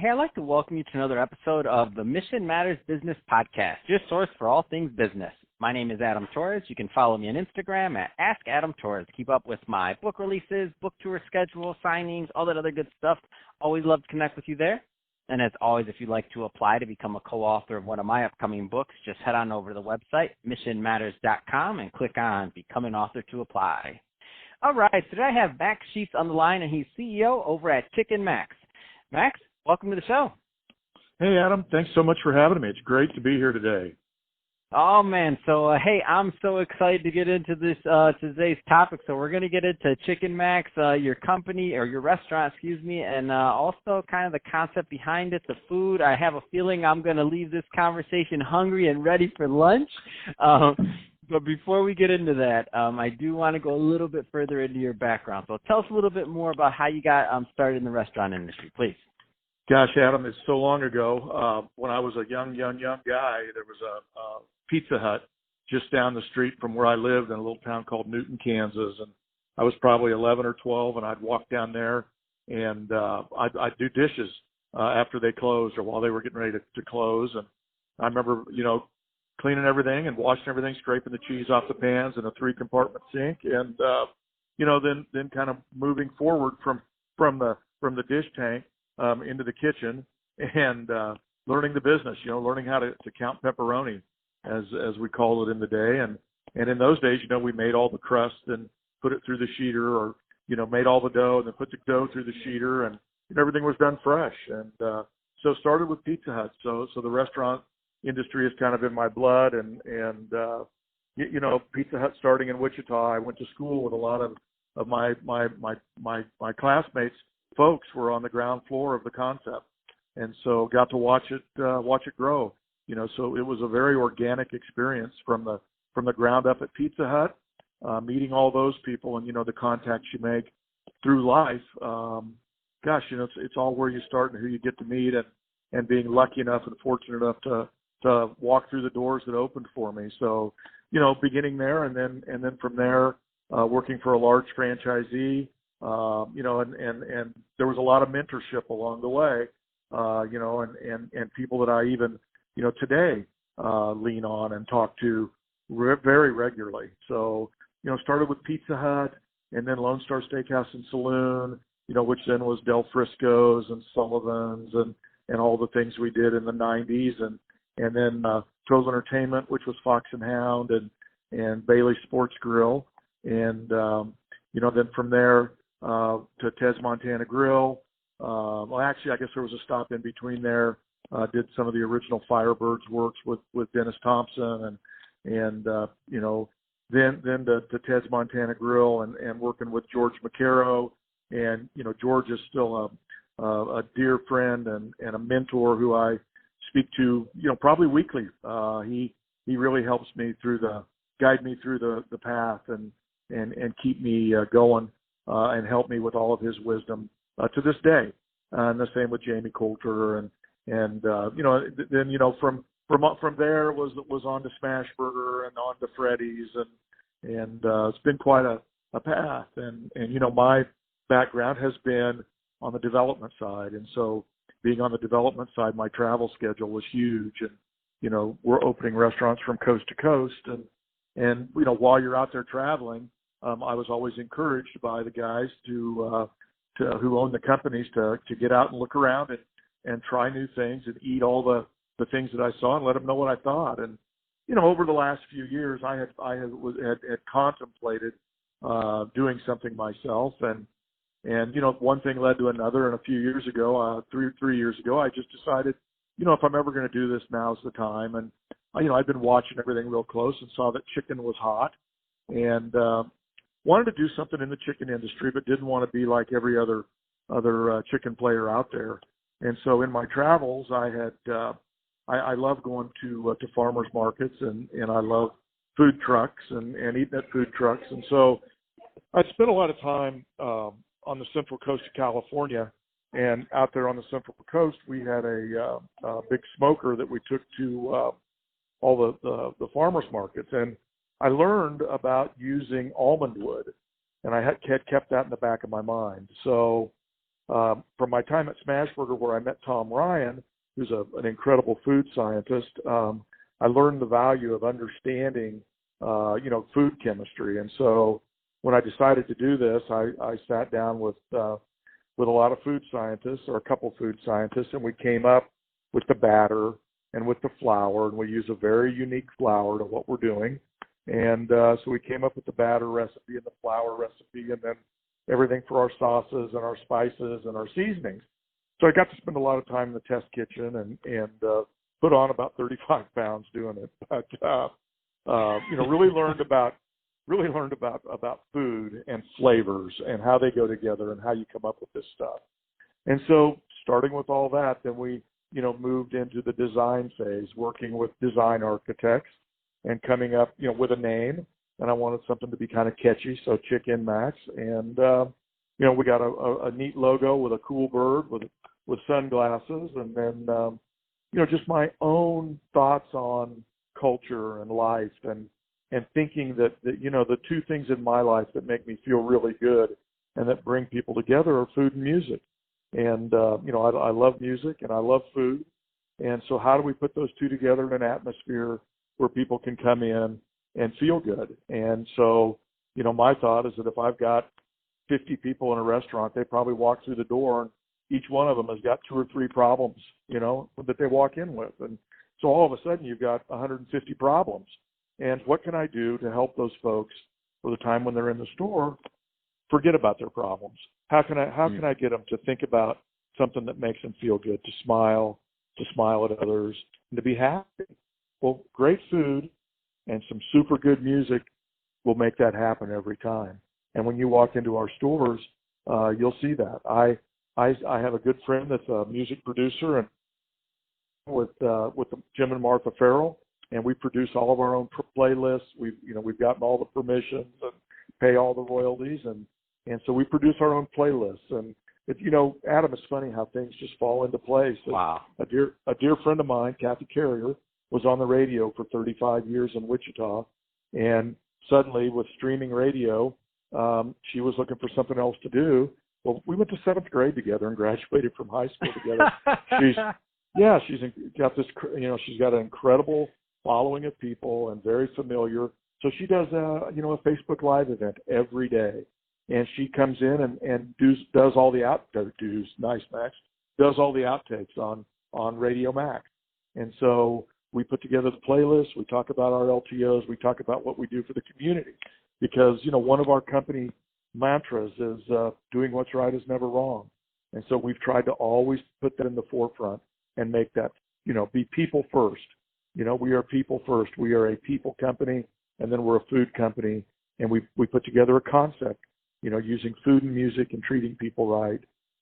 Hey, I'd like to welcome you to another episode of the Mission Matters Business Podcast, your source for all things business. My name is Adam Torres. You can follow me on Instagram at AskAdamTorres to keep up with my book releases, book tour schedule, signings, all that other good stuff. Always love to connect with you there. And as always, if you'd like to apply to become a co-author of one of my upcoming books, just head on over to the website, missionmatters.com, and click on Become an Author to apply. All right, today I have Max Sheets on the line, and he's CEO over at Chicken Max. Max, welcome to the show. Hey, Adam. Thanks so much for having me. It's great to be here today. Oh, man. So, hey, I'm so excited to get into this today's topic. So we're going to get into Chicken Max, your company or your restaurant, and also kind of the concept behind it, the food. I have a feeling I'm going to leave this conversation hungry and ready for lunch. But before we get into that, I do want to go a little bit further into your background. So tell us a little bit more about how you got started in the restaurant industry, please. Gosh, Adam, it's so long ago. When I was a young guy, there was a Pizza Hut just down the street from where I lived in a little town called Newton, Kansas. And I was probably 11 or 12, and I'd walk down there, and I'd do dishes after they closed or while they were getting ready to close. And I remember, cleaning everything and washing everything, scraping the cheese off the pans in a 3-compartment sink, and then kind of moving forward from the dish tank into the kitchen and learning the business. Learning how to count pepperoni, as we called it in the day, and in those days, we made all the crust and put it through the sheeter, or made all the dough and then put the dough through the sheeter, and everything was done fresh. And so started with Pizza Hut. So the restaurant industry is kind of in my blood, and Pizza Hut starting in Wichita. I went to school with a lot of my classmates. Folks were on the ground floor of the concept, and so got to watch it grow. So it was a very organic experience from the ground up at Pizza Hut, meeting all those people, and the contacts you make through life. It's all where you start and who you get to meet, and being lucky enough and fortunate enough to walk through the doors that opened for me. So, beginning there, and then from there, working for a large franchisee, and there was a lot of mentorship along the way, and people that I even, today, lean on and talk to very regularly. So, started with Pizza Hut, and then Lone Star Steakhouse and Saloon, which then was Del Frisco's and Sullivan's and all the things we did in the 90s, and then Total Entertainment, which was Fox and Hound, and Bailey Sports Grill, and then from there to Tez Montana Grill. Actually, I guess there was a stop in between there. Did some of the original Firebirds works with Dennis Thompson, and then to Tez Montana Grill, and working with George McCarrow, and George is still a dear friend and a mentor who I speak to, probably weekly. He really helps me guide me through the path and keep me going, and help me with all of his wisdom to this day. And the same with Jamie Coulter, and then from there was on to Smashburger and on to Freddy's, and it's been quite a path. And my background has been on the development side, and so being on the development side, my travel schedule was huge, and we're opening restaurants from coast to coast, and while you're out there traveling, I was always encouraged by the guys to who own the companies to get out and look around and try new things and eat all the things that I saw and let them know what I thought. And over the last few years, I had contemplated doing something myself, and one thing led to another, and a few years ago, 3 years ago, I just decided, if I'm ever going to do this, now's the time. And I'd been watching everything real close and saw that chicken was hot, and wanted to do something in the chicken industry, but didn't want to be like every other chicken player out there. And so in my travels, I love going to farmers markets, and I love food trucks and eating at food trucks. And so I spent a lot of time on the central coast of California, and out there on the central coast, we had a big smoker that we took to all the farmers markets, and I learned about using almond wood, and I had kept that in the back of my mind. So from my time at Smashburger, where I met Tom Ryan, who's an incredible food scientist, I learned the value of understanding, food chemistry. And so when I decided to do this, I sat down with a lot of food scientists, or a couple food scientists, and we came up with the batter and with the flour, and we use a very unique flour to what we're doing. And so we came up with the batter recipe and the flour recipe, and then everything for our sauces and our spices and our seasonings. So I got to spend a lot of time in the test kitchen and put on about 35 pounds doing it. But really learned about food and flavors and how they go together and how you come up with this stuff. And so starting with all that, then we moved into the design phase, working with design architects and coming up with a name. And I wanted something to be kind of catchy, so Chicken Max. And we got a neat logo with a cool bird with sunglasses, and then just my own thoughts on culture and life, and thinking that the two things in my life that make me feel really good and that bring people together are food and music. And I love music and I love food, and so how do we put those two together in an atmosphere where people can come in and feel good? And so my thought is that if I've got 50 people in a restaurant, they probably walk through the door and each one of them has got 2 or 3 problems, that they walk in with. And so all of a sudden you've got 150 problems. And what can I do to help those folks for the time when they're in the store forget about their problems? How can I get them to think about something that makes them feel good, to smile at others, and to be happy? Well, great food and some super good music will make that happen every time. And when you walk into our stores, you'll see that. I have a good friend that's a music producer, and with Jim and Martha Farrell, and we produce all of our own playlists. We've gotten all the permissions and pay all the royalties, and so we produce our own playlists. And Adam, it's funny how things just fall into place. Wow. A dear friend of mine, Kathy Carrier, was on the radio for 35 years in Wichita, and suddenly with streaming radio, she was looking for something else to do. Well, we went to 7th grade together and graduated from high school together. She's got this, she's got an incredible following of people and very familiar. So she does a Facebook Live event every day, and she comes in and does all the does all the outtakes on Radio Max. And so we put together the playlist. We talk about our LTOs. We talk about what we do for the community, because one of our company mantras is doing what's right is never wrong. And so we've tried to always put that in the forefront and make that, be people first. We are people first. We are a people company, and then we're a food company. And we put together a concept, using food and music and treating people right,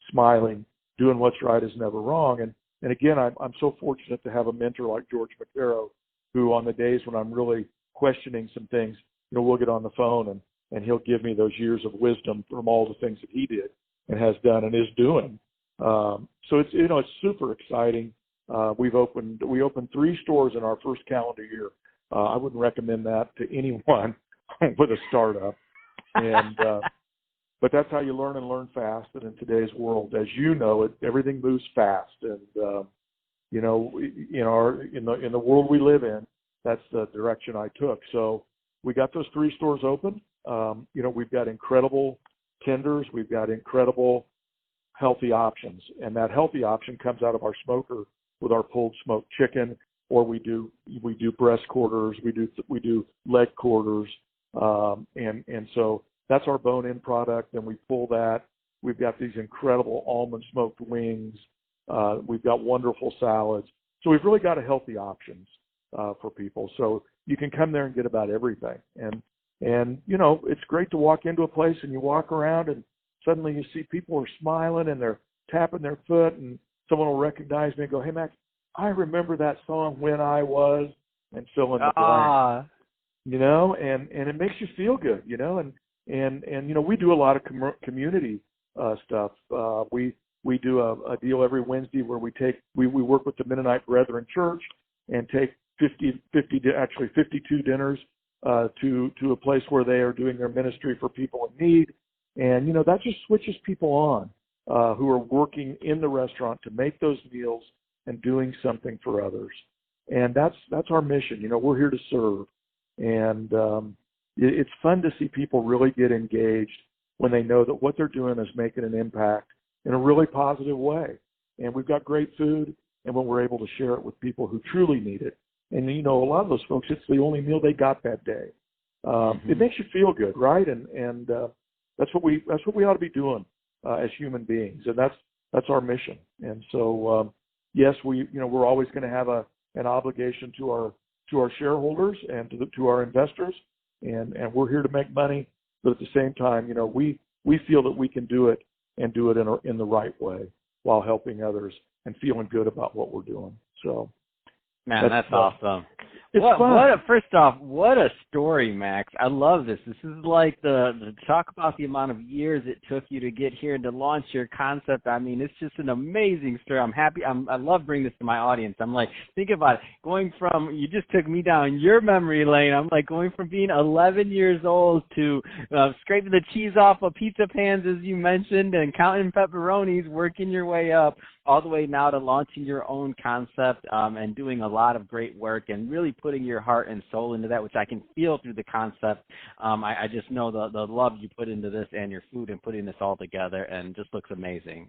smiling, doing what's right is never wrong. And again, I'm so fortunate to have a mentor like George McCarrow, who on the days when I'm really questioning some things, we'll get on the phone and he'll give me those years of wisdom from all the things that he did and has done and is doing. So it's super exciting. We opened 3 stores in our first calendar year. I wouldn't recommend that to anyone with a startup. And but that's how you learn and learn fast. And in today's world, as everything moves fast. And in the world we live in, that's the direction I took. So we got those 3 stores open. We've got incredible tenders. We've got incredible healthy options, and that healthy option comes out of our smoker with our pulled smoked chicken, or we do breast quarters, we do leg quarters, and so that's our bone-in product. And we pull that. We've got these incredible almond smoked wings. We've got wonderful salads. So we've really got a healthy options for people. So you can come there and get about everything. And it's great to walk into a place and you walk around and suddenly you see people are smiling and they're tapping their foot, and someone will recognize me and go, "Hey, Max, I remember that song When I Was," and fill in the blank. And it makes you feel good, and we do a lot of community stuff. We do a deal every Wednesday where we work with the Mennonite Brethren Church and take 52 dinners to a place where they are doing their ministry for people in need. And, that just switches people on. who are working in the restaurant to make those meals and doing something for others. And that's our mission. You know, we're here to serve. And it's fun to see people really get engaged when they know that what they're doing is making an impact in a really positive way. And we've got great food, and when we're able to share it with people who truly need it. And, you know, a lot of those folks, it's the only meal they got that day. It makes you feel good, right? And that's what we ought to be doing as human beings, and that's our mission. And so, yes, we're always going to have an obligation to our shareholders and to our investors, and we're here to make money. But at the same time, you know, we feel that we can do it and do it in the right way while helping others and feeling good about what we're doing. So, man, that's awesome. It's fun. First off, what a story, Max. I love this. This is like the talk about the amount of years it took you to get here and to launch your concept. I mean, it's just an amazing story. I'm happy. I love bringing this to my audience. I'm like, think about it. Going from, you just took me down your memory lane. I'm like going from being 11 years old to scraping the cheese off of pizza pans, as you mentioned, and counting pepperonis, working your way up, all the way now to launching your own concept and doing a lot of great work and really putting your heart and soul into that, which I can feel through the concept. I just know the love you put into this and your food and putting this all together, and just looks amazing.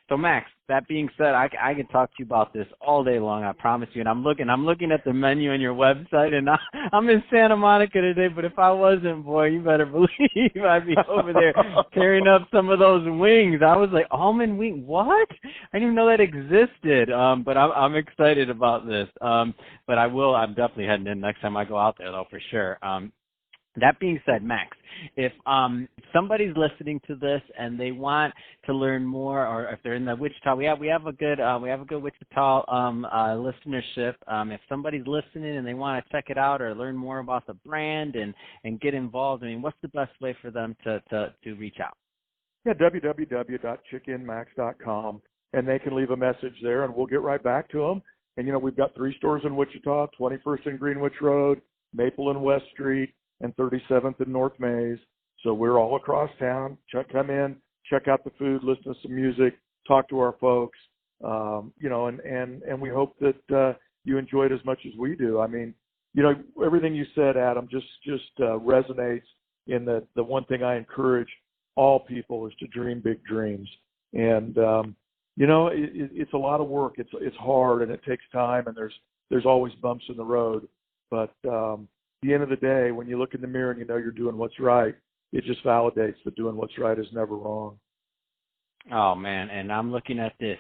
So Max, that being said, I can talk to you about this all day long, I promise you. And I'm looking at the menu on your website, and I'm in Santa Monica today, but if I wasn't, boy, you better believe I'd be over there tearing up some of those wings. I was like, almond wing, what? I didn't even know that existed, but I'm excited about this. But I'm definitely heading in next time I go out there, though, for sure. That being said, Max, if somebody's listening to this and they want to learn more, or if they're in the Wichita, we have a good Wichita listenership. If somebody's listening and they want to check it out or learn more about the brand and get involved, I mean, what's the best way for them to reach out? Yeah, www.chickenmax.com, and they can leave a message there, and we'll get right back to them. And, you know, we've got 3 stores in Wichita, 21st and Greenwich Road, Maple and West Street, and 37th and North Mays. So we're all across town. Come in, check out the food, listen to some music, talk to our folks, you know, and we hope that you enjoy it as much as we do. I mean, you know, everything you said, Adam, just resonates in the one thing I encourage all people is to dream big dreams. And, you know, it's a lot of work. It's hard, and it takes time, and there's always bumps in the road. But at the end of the day, when you look in the mirror and you know you're doing what's right, it just validates that doing what's right is never wrong. Oh, man, and I'm looking at this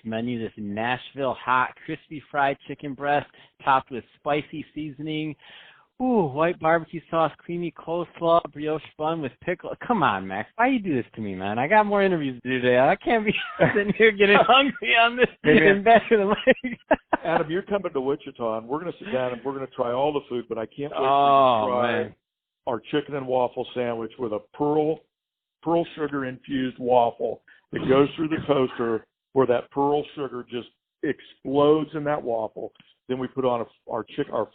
menu, this Nashville hot, crispy fried chicken breast topped with spicy seasoning. Ooh, white barbecue sauce, creamy coleslaw, brioche bun with pickle. Come on, Max. Why you do this to me, man? I got more interviews to do today. I can't be sitting here getting hungry on this and back of the leg. Adam, you're coming to Wichita, and we're going to sit down and we're going to try all the food, but I can't wait to try our chicken and waffle sandwich with a pearl sugar infused waffle that goes through the toaster where that pearl sugar just explodes in that waffle. Then we put on our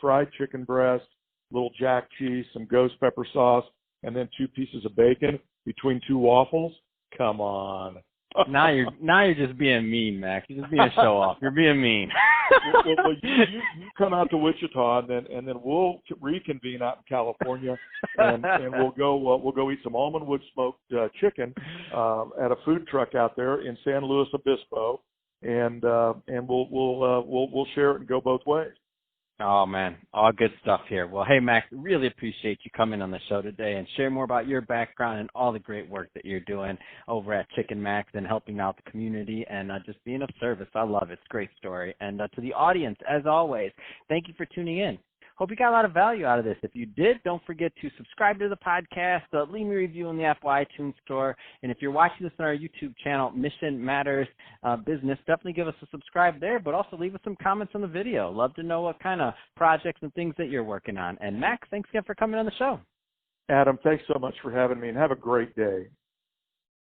fried chicken breast, little jack cheese, some ghost pepper sauce, and then 2 pieces of bacon between 2 waffles. Come on. Now you're just being mean, Max. You're just being a show off. You're being mean. well, you come out to Wichita, and then we'll reconvene out in California, and we'll go eat some almond wood smoked chicken at a food truck out there in San Luis Obispo, and we'll share it and go both ways. Oh, man, all good stuff here. Well, hey, Max, really appreciate you coming on the show today and share more about your background and all the great work that you're doing over at Chicken Max and helping out the community and just being of service. I love it. It's a great story. And to the audience, as always, thank you for tuning in. Hope you got a lot of value out of this. If you did, don't forget to subscribe to the podcast, leave me a review in the Apple iTunes store, and if you're watching this on our YouTube channel, Mission Matters Business, definitely give us a subscribe there, but also leave us some comments on the video. Love to know what kind of projects and things that you're working on. And Max, thanks again for coming on the show. Adam, thanks so much for having me, and have a great day.